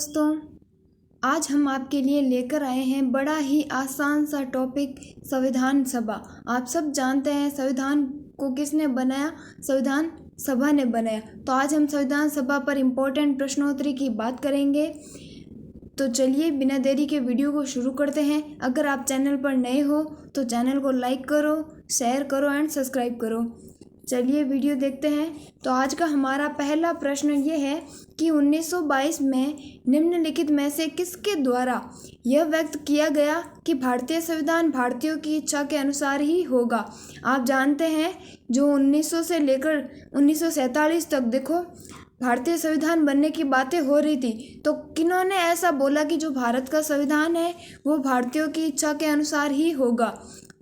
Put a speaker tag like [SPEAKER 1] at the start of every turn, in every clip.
[SPEAKER 1] दोस्तों, आज हम आपके लिए लेकर आए हैं बड़ा ही आसान सा टॉपिक, संविधान सभा। आप सब जानते हैं संविधान को किसने बनाया? संविधान सभा ने बनाया। तो आज हम संविधान सभा पर इम्पोर्टेंट प्रश्नोत्तरी की बात करेंगे। तो चलिए बिना देरी के वीडियो को शुरू करते हैं। अगर आप चैनल पर नए हो तो चैनल को लाइक करो, शेयर करो एंड सब्सक्राइब करो। चलिए वीडियो देखते हैं। तो आज का हमारा पहला प्रश्न ये है कि 1922 में निम्नलिखित में से किसके द्वारा यह व्यक्त किया गया कि भारतीय संविधान भारतीयों की इच्छा के अनुसार ही होगा। आप जानते हैं जो 1900 से लेकर 1947 तक देखो भारतीय संविधान बनने की बातें हो रही थी, तो किन्होंने ऐसा बोला कि जो भारत का संविधान है वो भारतीयों की इच्छा के अनुसार ही होगा।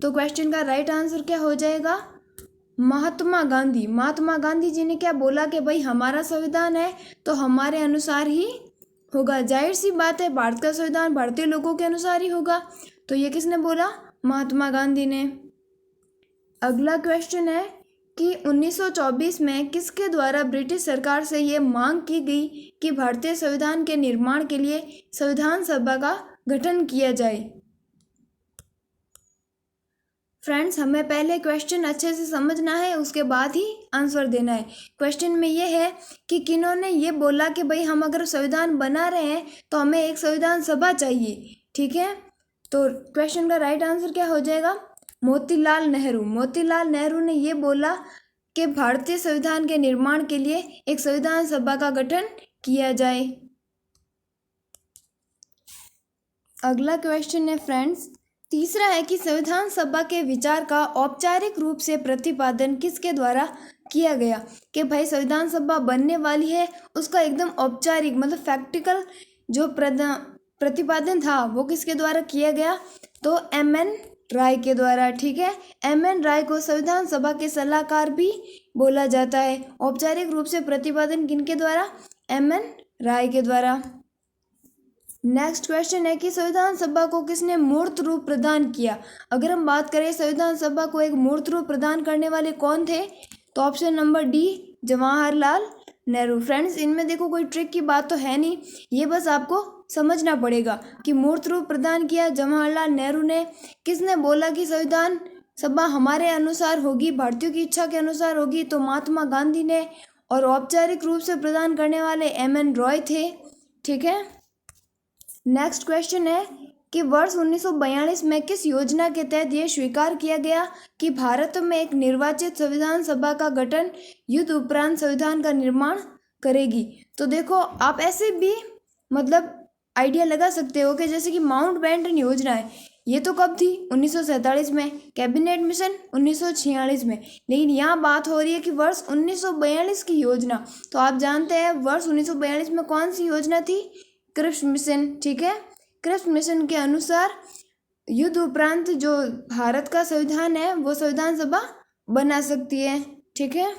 [SPEAKER 1] तो क्वेश्चन का राइट आंसर क्या हो जाएगा? महात्मा गांधी। महात्मा गांधी जी ने क्या बोला कि भाई हमारा संविधान है तो हमारे अनुसार ही होगा। जाहिर सी बात है, भारत का संविधान भारतीय लोगों के अनुसार ही होगा। तो ये किसने बोला? महात्मा गांधी ने। अगला क्वेश्चन है कि 1924 में किसके द्वारा ब्रिटिश सरकार से ये मांग की गई कि भारतीय संविधान के निर्माण के लिए संविधान सभा का गठन किया जाए। फ्रेंड्स, हमें पहले क्वेश्चन अच्छे से समझना है, उसके बाद ही आंसर देना है। क्वेश्चन में ये है कि किन्होंने ये बोला कि भाई हम अगर संविधान बना रहे हैं तो हमें एक संविधान सभा चाहिए। ठीक है, तो क्वेश्चन का राइट आंसर क्या हो जाएगा? मोतीलाल नेहरू। मोतीलाल नेहरू ने ये बोला कि भारतीय संविधान के निर्माण के लिए एक संविधान सभा का गठन किया जाए। अगला क्वेश्चन है फ्रेंड्स, तीसरा है कि संविधान सभा के विचार का औपचारिक रूप से प्रतिपादन किसके द्वारा किया गया। कि भाई संविधान सभा बनने वाली है, उसका एकदम औपचारिक मतलब फैक्टिकल जो प्रतिपादन था वो किसके द्वारा किया गया? तो एम.एन. राय के द्वारा। ठीक है, एम.एन. राय को संविधान सभा के सलाहकार भी बोला जाता है। औपचारिक रूप से प्रतिपादन किनके द्वारा? एम.एन. राय के द्वारा। नेक्स्ट क्वेश्चन है कि संविधान सभा को किसने मूर्त रूप प्रदान किया। अगर हम बात करें संविधान सभा को एक मूर्त रूप प्रदान करने वाले कौन थे, तो option number D, Jawaharlal Nehru. Friends, इनमें देखो कोई ट्रिक की बात तो है नहीं, ये बस आपको समझना पड़ेगा कि मूर्त रूप प्रदान किया जवाहरलाल नेहरू ने। किसने बोला कि संविधान सभा हमारे अनुसार होगी, भारतीयों की इच्छा के अनुसार होगी? तो महात्मा गांधी ने। और औपचारिक रूप से प्रदान करने वाले एम.एन. रॉय थे। ठीक है, नेक्स्ट क्वेश्चन है कि वर्ष 1942 में किस योजना के तहत यह स्वीकार किया गया कि भारत में एक निर्वाचित संविधान सभा का गठन युद्ध उपरांत संविधान का निर्माण करेगी। तो देखो आप ऐसे भी मतलब आइडिया लगा सकते हो कि जैसे कि माउंटबेटन योजना है, ये तो कब थी? 1947 में। कैबिनेट मिशन 1946 में। लेकिन यहाँ बात हो रही है कि वर्ष 1942 की योजना। तो आप जानते हैं वर्ष 1942 में कौन सी योजना थी? Cripps mission. ठीक है, क्रिप्स मिशन के अनुसार युद्ध उपरांत जो भारत का संविधान है वो संविधान सभा बना सकती है। ठीक है,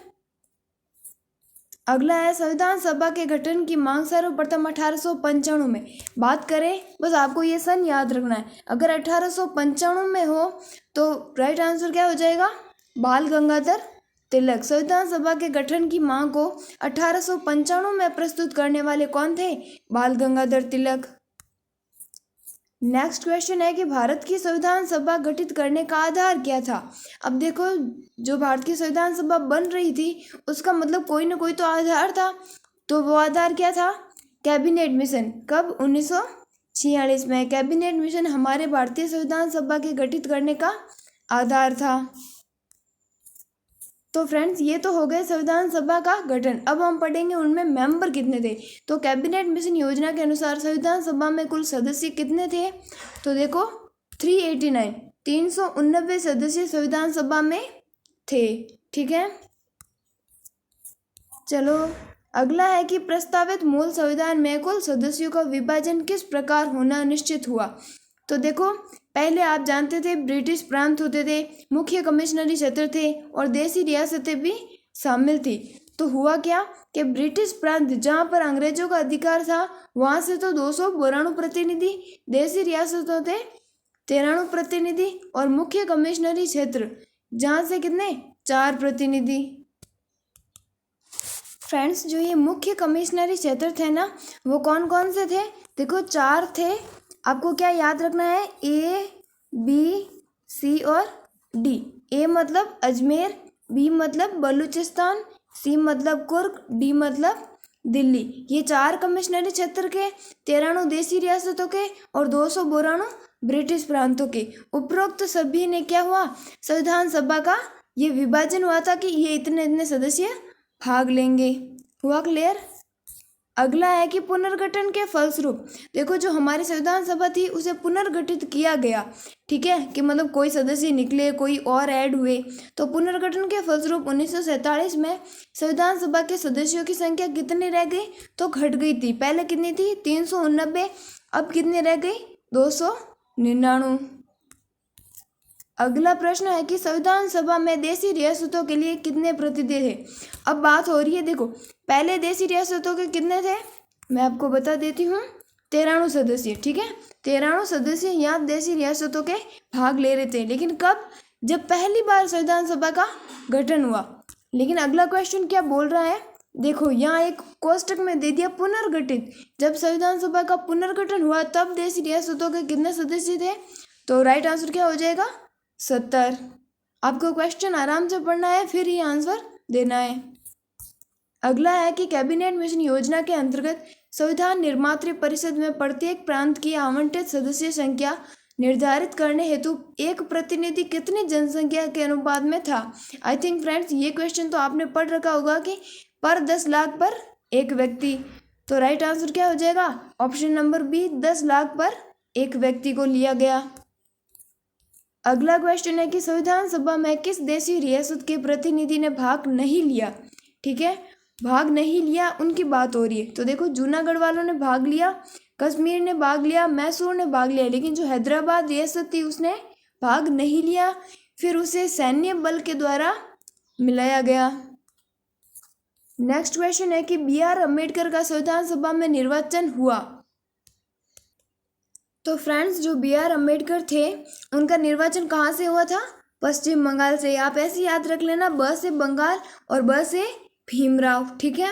[SPEAKER 1] अगला है संविधान सभा के गठन की मांग सर्वप्रथम 1895 में। बात करें, बस आपको ये सन याद रखना है। अगर 1895 में हो तो राइट आंसर क्या हो जाएगा? बाल गंगाधर तिलक। संविधान सभा के गठन की मांग को 1895 में प्रस्तुत करने वाले कौन थे? बाल गंगाधर तिलक। नेक्स्ट क्वेश्चन है कि भारत की संविधान सभा गठित करने का आधार क्या था। अब देखो जो भारत की संविधान सभा बन रही थी उसका मतलब कोई ना कोई तो आधार था। तो वो आधार क्या था? Cabinet mission. कब? 1946 में। कैबिनेट मिशन हमारे भारतीय संविधान सभा के गठित करने का आधार था। तो फ्रेंड्स, ये तो हो गए संविधान सभा का गठन। अब हम पढ़ेंगे उनमें मेंबर कितने थे। तो कैबिनेट मिशन योजना के अनुसार संविधान सभा में कुल सदस्य कितने थे? तो देखो 389, 389 सदस्य संविधान सभा में थे। ठीक है, चलो अगला है कि प्रस्तावित मूल संविधान में कुल सदस्यों का विभाजन किस प्रकार होना निश्चित हुआ। तो देखो पहले आप जानते थे ब्रिटिश प्रांत होते थे, मुख्य कमिश्नरी क्षेत्र थे और देसी रियासतें भी शामिल थी। तो हुआ क्या कि ब्रिटिश प्रांत जहाँ पर अंग्रेजों का अधिकार था वहाँ से तो 292 प्रतिनिधि, देसी रियासतों थे 93 प्रतिनिधि और मुख्य कमिश्नरी क्षेत्र जहाँ से कितने? 4 प्रतिनिधि। फ्रेंड्स, जो ये मुख्य कमिश्नरी क्षेत्र थे ना, वो कौन कौन से थे? देखो 4 थे। आपको क्या याद रखना है? A, B, C और D। A मतलब अजमेर, B मतलब बलूचिस्तान, C मतलब कुर्ग, D मतलब दिल्ली। ये 4 कमिश्नरी क्षेत्र के, 93 देसी रियासतों के और 292 ब्रिटिश प्रांतों के। उपरोक्त सभी ने क्या हुआ? संविधान सभा का ये विभाजन हुआ था कि ये इतने इतने सदस्य भाग लेंगे। हुआ क्लियर? अगला है कि पुनर्गठन के फलस्वरूप, देखो जो हमारी संविधान सभा थी उसे पुनर्गठित किया गया, ठीक है, कि मतलब कोई सदस्य निकले, कोई और ऐड हुए। तो पुनर्गठन के फलस्वरूप 1947 में संविधान सभा के सदस्यों की संख्या कितनी रह गई? तो घट गई थी। पहले कितनी थी? 389, अब कितनी रह गई? 299। अगला प्रश्न है कि संविधान सभा में देशी रियासतों के लिए कितने प्रतिनिधि थे? अब बात हो रही है, देखो पहले देशी रियासतों के कितने थे, मैं आपको बता देती हूँ। 93 सदस्य, ठीक है, 93 सदस्य यहाँ देशी रियासतों के भाग ले रहे थे। लेकिन कब? जब पहली बार संविधान सभा का गठन हुआ। लेकिन अगला क्वेश्चन क्या बोल रहा है? देखो यहाँ एक कोष्टक में दे दिया पुनर्गठित। जब संविधान सभा का पुनर्गठन हुआ तब देशी रियासतों के कितने सदस्य थे? तो राइट आंसर क्या हो जाएगा? 70। आपको क्वेश्चन आराम से पढ़ना है, फिर ही आंसर देना है। अगला है कि कैबिनेट मिशन योजना के अंतर्गत संविधान निर्मात्री परिषद में प्रत्येक प्रांत की आवंटित सदस्य संख्या निर्धारित करने हेतु एक प्रतिनिधि कितनी जनसंख्या के अनुपात में था? आई थिंक फ्रेंड्स ये क्वेश्चन तो आपने पढ़ रखा होगा कि पर 10 लाख पर एक व्यक्ति। तो राइट आंसर क्या हो जाएगा? ऑप्शन नंबर बी, 10 लाख पर एक व्यक्ति को लिया गया। अगला क्वेश्चन है कि संविधान सभा में किस देशी रियासत के प्रतिनिधि ने भाग नहीं लिया? ठीक है, भाग नहीं लिया उनकी बात हो रही है। तो देखो जूनागढ़ वालों ने भाग लिया, कश्मीर ने भाग लिया, मैसूर ने भाग लिया, लेकिन जो हैदराबाद रियासत थी उसने भाग नहीं लिया। फिर उसे सैन्य बल के द्वारा मिलाया गया। नेक्स्ट क्वेश्चन है कि B.R. अम्बेडकर का संविधान सभा में निर्वाचन हुआ। तो फ्रेंड्स जो B.R. अम्बेडकर थे उनका निर्वाचन कहाँ से हुआ था? पश्चिम बंगाल से। आप ऐसे याद रख लेना, ब से बंगाल और ब से भीमराव, ठीक है।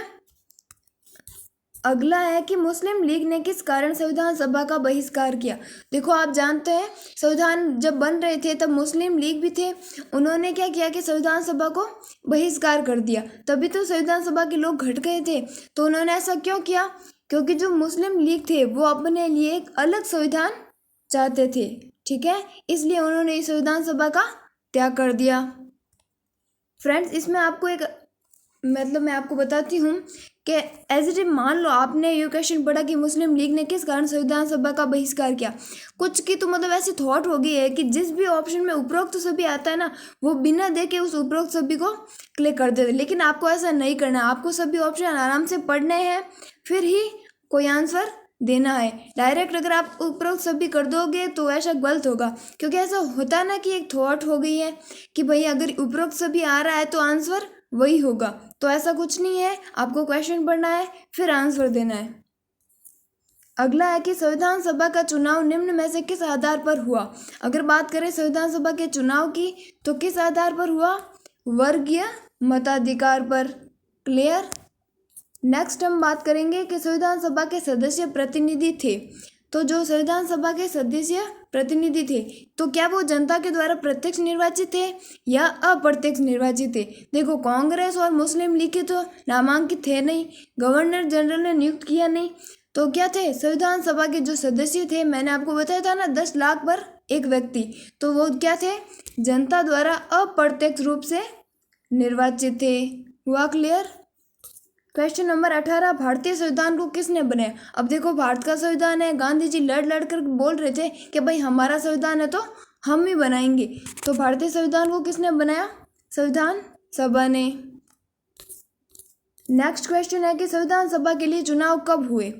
[SPEAKER 1] अगला है कि मुस्लिम लीग ने किस कारण संविधान सभा का बहिष्कार किया? देखो आप जानते हैं संविधान जब बन रहे थे तब मुस्लिम लीग भी थे, उन्होंने क्या किया कि संविधान सभा को बहिष्कार कर दिया। तभी तो संविधान सभा के लोग घट गए थे। तो उन्होंने ऐसा क्यों किया? क्योंकि जो मुस्लिम लीग थे वो अपने लिए एक अलग संविधान चाहते थे, ठीक है, इसलिए उन्होंने इस संविधान सभा का त्याग कर दिया। फ्रेंड्स इसमें आपको एक मैं आपको बताती हूँ कि एज इट मान लो आपने ये क्वेश्चन पढ़ा कि मुस्लिम लीग ने किस कारण संविधान सभा का बहिष्कार किया। कुछ की तो ऐसी थॉट हो गई है कि जिस भी ऑप्शन में उपरोक्त सभी आता है ना वो बिना देखे उस उपरोक्त सभी को क्लिक कर देते। लेकिन आपको ऐसा नहीं करना, आपको सभी ऑप्शन आराम से पढ़ने हैं फिर ही कोई आंसर देना है। डायरेक्ट अगर आप उपरोक्त सभी कर दोगे तो ऐसा गलत होगा, क्योंकि ऐसा होता है ना कि एक थॉट हो गई है कि भाई अगर उपरोक्त सभी आ रहा है तो आंसर वही होगा। तो ऐसा कुछ नहीं है, आपको क्वेश्चन पढ़ना है फिर आंसर देना है। अगला है कि संविधान सभा का चुनाव निम्न में से किस आधार पर हुआ? अगर बात करें संविधान सभा के चुनाव की तो किस आधार पर हुआ? वर्गीय मताधिकार पर। क्लियर? नेक्स्ट हम बात करेंगे कि संविधान सभा के सदस्य प्रतिनिधि थे। तो जो संविधान सभा के सदस्य प्रतिनिधि थे तो क्या वो जनता के द्वारा प्रत्यक्ष निर्वाचित थे या अप्रत्यक्ष निर्वाचित थे? देखो कांग्रेस और मुस्लिम लीग के तो नामांकित थे नहीं, गवर्नर जनरल ने नियुक्त किया नहीं, तो क्या थे? संविधान सभा के जो सदस्य थे, मैंने आपको बताया था ना 10 लाख पर एक व्यक्ति, तो वो क्या थे? जनता द्वारा अप्रत्यक्ष रूप से निर्वाचित थे। हुआ क्लियर? क्वेश्चन नंबर 18, भारतीय संविधान को किसने बनाया? अब देखो भारत का संविधान है, गांधी जी लड़ कर बोल रहे थे कि भाई हमारा संविधान है तो हम ही बनाएंगे। तो भारतीय संविधान को किसने बनाया? संविधान सभा ने। नेक्स्ट क्वेश्चन है कि संविधान सभा के लिए चुनाव कब हुए?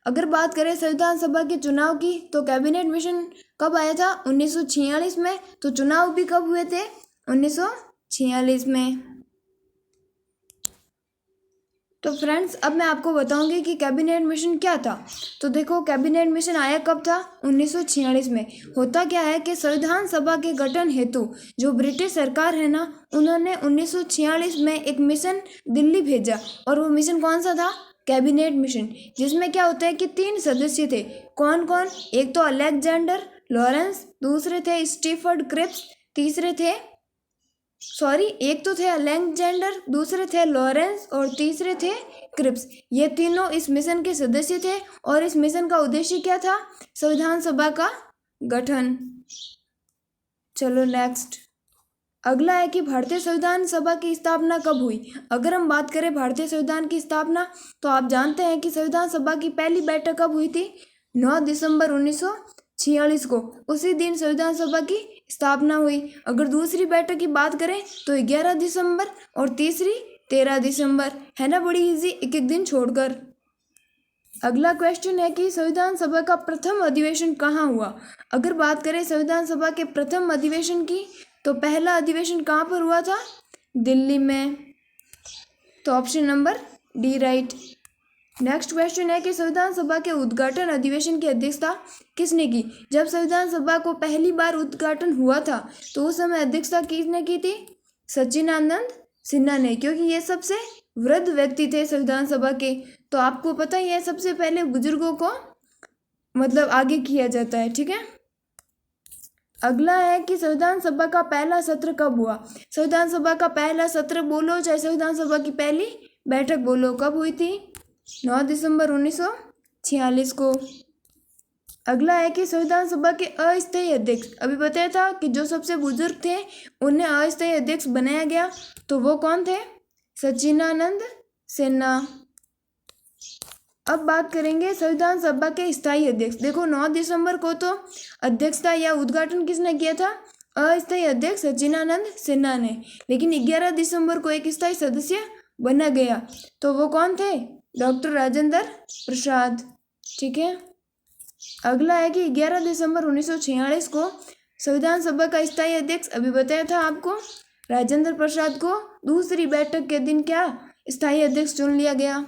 [SPEAKER 1] अगर बात करें संविधान सभा के चुनाव की तो कैबिनेट मिशन कब आया था? 1946 में। तो चुनाव भी कब हुए थे? 1946 में। तो फ्रेंड्स अब मैं आपको बताऊंगी कि कैबिनेट मिशन क्या था। तो देखो कैबिनेट मिशन आया कब था, 1946 में। होता क्या है कि संविधान सभा के गठन हेतु जो ब्रिटिश सरकार है ना, उन्होंने 1946 में एक मिशन दिल्ली भेजा, और वो मिशन कौन सा था, कैबिनेट मिशन, जिसमें क्या होता है कि 3 सदस्य थे। कौन कौन, एक तो अलेक्जेंडर लॉरेंस, दूसरे थे स्टीफर्ड क्रिप्स, एक तो थे अलेक्जेंडर, दूसरे थे लॉरेंस और तीसरे थे क्रिप्स। ये तीनों इस मिशन के सदस्य थे, और इस मिशन का उद्देश्य क्या था, संविधान सभा का गठन। चलो नेक्स्ट, अगला है कि भारतीय संविधान सभा की स्थापना कब हुई। अगर हम बात करें भारतीय संविधान की स्थापना, तो आप जानते हैं कि संविधान सभा की पहली बैठक कब हुई थी, 9 दिसंबर 1946 को। उसी दिन संविधान सभा की स्थापना हुई। अगर दूसरी बैठक की बात करें तो 11 दिसंबर और तीसरी 13 दिसंबर, है ना, बड़ी इजी, एक एक दिन छोड़कर। अगला क्वेश्चन है कि संविधान सभा का प्रथम अधिवेशन कहाँ हुआ। अगर बात करें संविधान सभा के प्रथम अधिवेशन की, तो पहला अधिवेशन कहाँ पर हुआ था, दिल्ली में। तो option number D right. Next question है कि संविधान सभा के उद्घाटन अधिवेशन की अध्यक्षता किसने की। जब संविधान सभा को पहली बार उद्घाटन हुआ था, तो उस समय अध्यक्षता किसने की थी, सच्चिदानंद सिन्हा ने, क्योंकि ये सबसे वृद्ध व्यक्ति थे संविधान सभा के। तो आपको पता ही है, सबसे पहले बुजुर्गों को मतलब आगे किया जाता है, ठीक है। अगला है कि संविधान सभा का पहला सत्र कब हुआ। संविधान सभा का पहला सत्र बोलो चाहे संविधान सभा की पहली बैठक बोलो, कब हुई थी, 9 दिसंबर 1946 को। अगला है कि संविधान सभा के अस्थायी अध्यक्ष, अभी बताया था कि जो सबसे बुजुर्ग थे उन्हें अस्थायी अध्यक्ष बनाया गया, तो वो कौन थे, सच्चिदानंद सिन्हा। अब बात करेंगे संविधान सभा के स्थायी अध्यक्ष। देखो 9 दिसंबर को तो अध्यक्षता या उद्घाटन किसने किया था, अस्थायी अध्यक्ष सच्चिदानंद सिन्हा ने, लेकिन 11 दिसंबर को एक स्थायी सदस्य बना गया, तो वो कौन थे, डॉक्टर राजेंद्र प्रसाद, ठीक है। अगला है कि 11 दिसंबर 1946 को संविधान सभा का स्थायी अध्यक्ष, अभी बताया था आपको, राजेंद्र प्रसाद को दूसरी बैठक के दिन क्या स्थायी अध्यक्ष चुन लिया गया।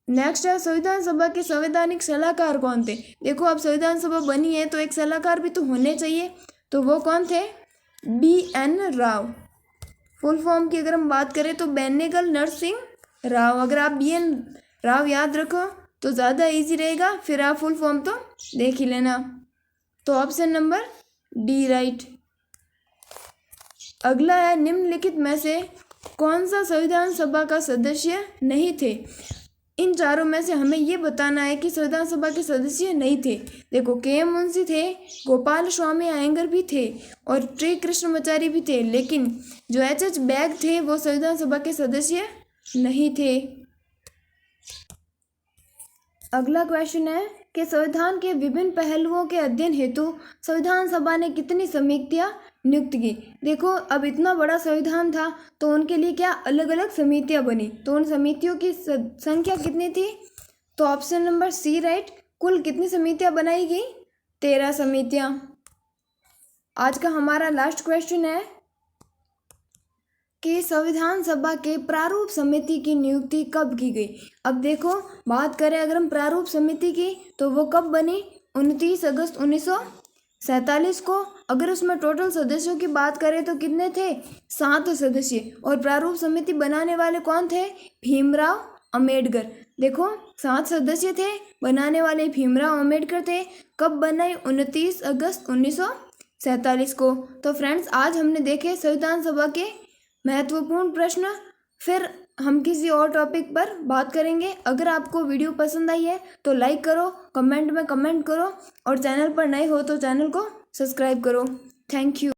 [SPEAKER 1] नेक्स्ट है संविधान सभा के संवैधानिक सलाहकार कौन थे। देखो अब संविधान सभा बनी है तो एक सलाहकार भी तो होने चाहिए, तो वो कौन थे, BN राव। फुल फॉर्म की अगर हम बात करें तो बेनेगल नरसिंह राव। अगर आप BN राव याद रखो तो ज़्यादा इजी रहेगा, फिर आप फुल फॉर्म तो देख ही लेना। तो ऑप्शन नंबर डी राइट। अगला है निम्नलिखित में से कौन सा संविधान सभा का सदस्य नहीं थे। इन चारों में से हमें ये बताना है कि संविधान सभा के सदस्य नहीं थे। देखो KM मुंशी थे, गोपाल स्वामी अयंगर भी थे और T कृष्णमाचारी भी थे, लेकिन जो HH बैग थे वो संविधान सभा के सदस्य नहीं थे। अगला क्वेश्चन है कि संविधान के विभिन्न पहलुओं के अध्ययन हेतु संविधान सभा ने कितनी समितियां नियुक्त की। देखो अब इतना बड़ा संविधान था तो उनके लिए क्या अलग अलग समितियां बनी, तो उन समितियों की संख्या कितनी थी, तो ऑप्शन नंबर सी राइट। कुल कितनी समितियां बनाई गई, 13 समितियां। आज का हमारा लास्ट क्वेश्चन है कि संविधान सभा के प्रारूप समिति की नियुक्ति कब की गई। अब देखो बात करें अगर हम प्रारूप समिति की, तो वो कब बनी, 29 अगस्त 1947 को। अगर उसमें टोटल सदस्यों की बात करें तो कितने थे, 7 सदस्य, और प्रारूप समिति बनाने वाले कौन थे, भीमराव अम्बेडकर। देखो 7 सदस्य थे, बनाने वाले भीमराव अम्बेडकर थे। कब बनाई, 29 अगस्त 1947 को। तो फ्रेंड्स आज हमने देखे संविधान सभा के महत्वपूर्ण प्रश्न, फिर हम किसी और टॉपिक पर बात करेंगे। अगर आपको वीडियो पसंद आई है तो लाइक करो, कमेंट में कमेंट करो, और चैनल पर नए हो तो चैनल को सब्सक्राइब करो। Thank you.